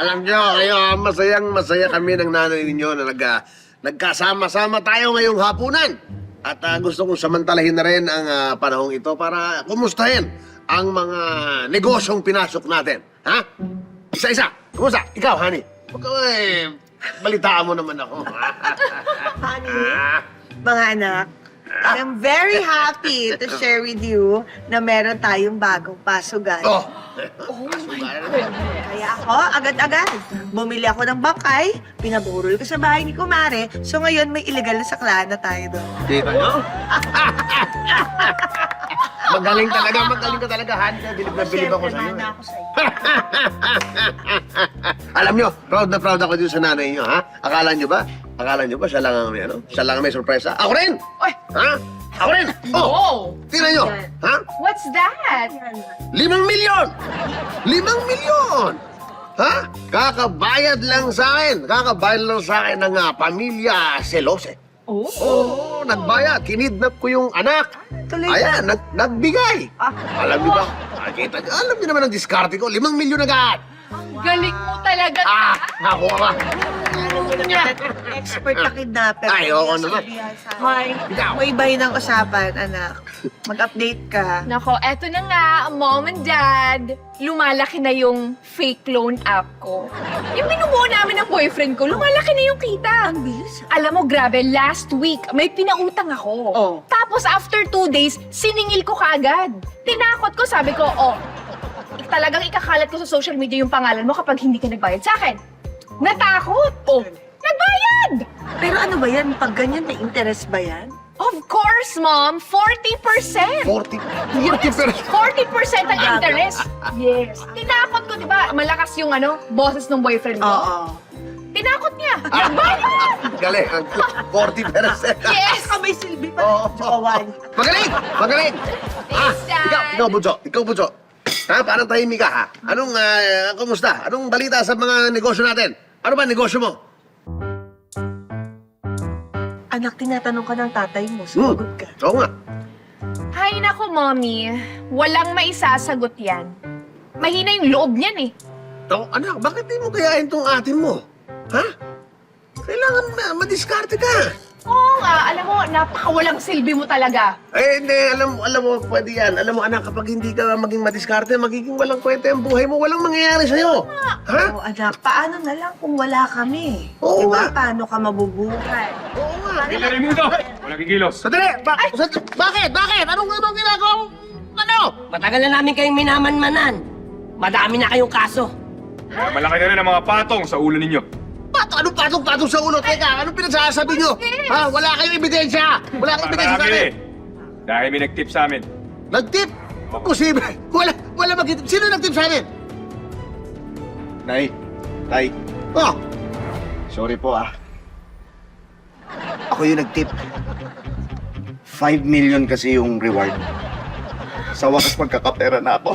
Alam nyo, kayo, masaya kami ng nanay ninyo na nagkasama-sama tayo ngayong hapunan. At gusto kong samantalahin na rin ang panahong ito para kumustahin ang mga negosyong pinasok natin. Ha? Isa-isa. Kumusta? Ikaw, honey. Balitaan mo naman ako. Honey, mga anak, I'm very happy to share with you na meron tayong bagong pasugan. Oh my God. Kaya ako, agad-agad, bumili ako ng bangkay, pinaburol ko sa bahay ni Kumare, so ngayon may illegal na saklahan na tayo doon. Kita nyo? Magaling ka talaga, Han. Bilib na bilib ako sa'yo. Siyempre, ako sa'yo. Alam nyo, proud na proud ako dito sa nanay nyo, ha? Akala nyo ba siya lang ang siya lang ang may sorpresa? Ako rin! Oy! Ha? Ako rin! Oh! Oh! Tingnan nyo, ha? What's that? 5 milyon! 5 milyon! Ha? Kakabayad lang sa akin ng pamilya Selose. Oh! Oo, nagbayad. Kinidnap ko yung anak. Tuloy Ayan, nagbigay. Ah. Alam niyo ba? Alam niyo naman ang diskarte ko. 5 milyon agad. Galing mo talaga. Ako ba? Expert na kidnapper. Ay, oo naman. Hoy, Ikaw. mo ibahin ang usapan, anak. Mag-update ka. Nako, eto na nga, Mom and Dad. Lumalaki na yung fake loan app ko. Yung binubuo namin ng boyfriend ko, lumalaki na yung kita. Ang bilis. Alam mo, grabe, last week, may pinautang ako. Oh. Tapos after 2 days, siningil ko kaagad. Tinakot ko, sabi ko, talagang ikakalat ko sa social media yung pangalan mo kapag hindi ka nagbayad sa akin. Natakot! Nagbayad! Pero ano ba yan? Pag ganyan, may interest ba yan? Of course, Mom! 40%! 40%. 40% ang interest! Yes. Tinakot ko, di ba? Malakas yung boses ng boyfriend ko. Oo. Tinakot niya! Nagbayad! Galing. 40%. Yes! May silbi pa. Oo. Jowan. Magaling. Thanks, Dad. Ikaw, Bunso. Ha? Parang tahimik ka, ha? Kumusta? Anong balita sa mga negosyo natin? Ano ba negosyo mo? Anak, tinatanong ka ng tatay mo. Sumagot ka. Oo nga. Hay nako, Mommy. Walang maisasagot yan. Mahina yung loob niyan eh. Anak, bakit di mo kayain tong atin mo? Ha? Kailangan madiskarte ka. Oo nga, alam mo, napakawalang silbi mo talaga. Hindi, alam mo, pwede yan. Alam mo, anak, kapag hindi ka maging madiskarte, magiging walang kwenta yung buhay mo, walang mangyayari sa'yo. Ha? Oo, anak, paano na lang kung wala kami? Oo Diba? nga. Paano ka mabubuhay? Oo nga. Raimundo! Walang kikilos. Sandali! Bakit? Anong ginagawa mo? Matagal na namin kayong minamanmanan. Madami na kayong kaso. Malaki na rin ang mga patong sa ulo ninyo. Anong patong-patong sa ulo? Teka, anong pinagsasabi nyo? Ha? Wala kayong ebidensya! Wala kayong ebidensya sa akin! Marami. Dahil may nag-tip sa amin. Nag-tip? Posible! Wala mag-tip. Sino nag-tip sa amin? Tay, Oh! sorry po Ako yung nag-tip. 5 million kasi yung reward. Sa wakas magkakapera na ako.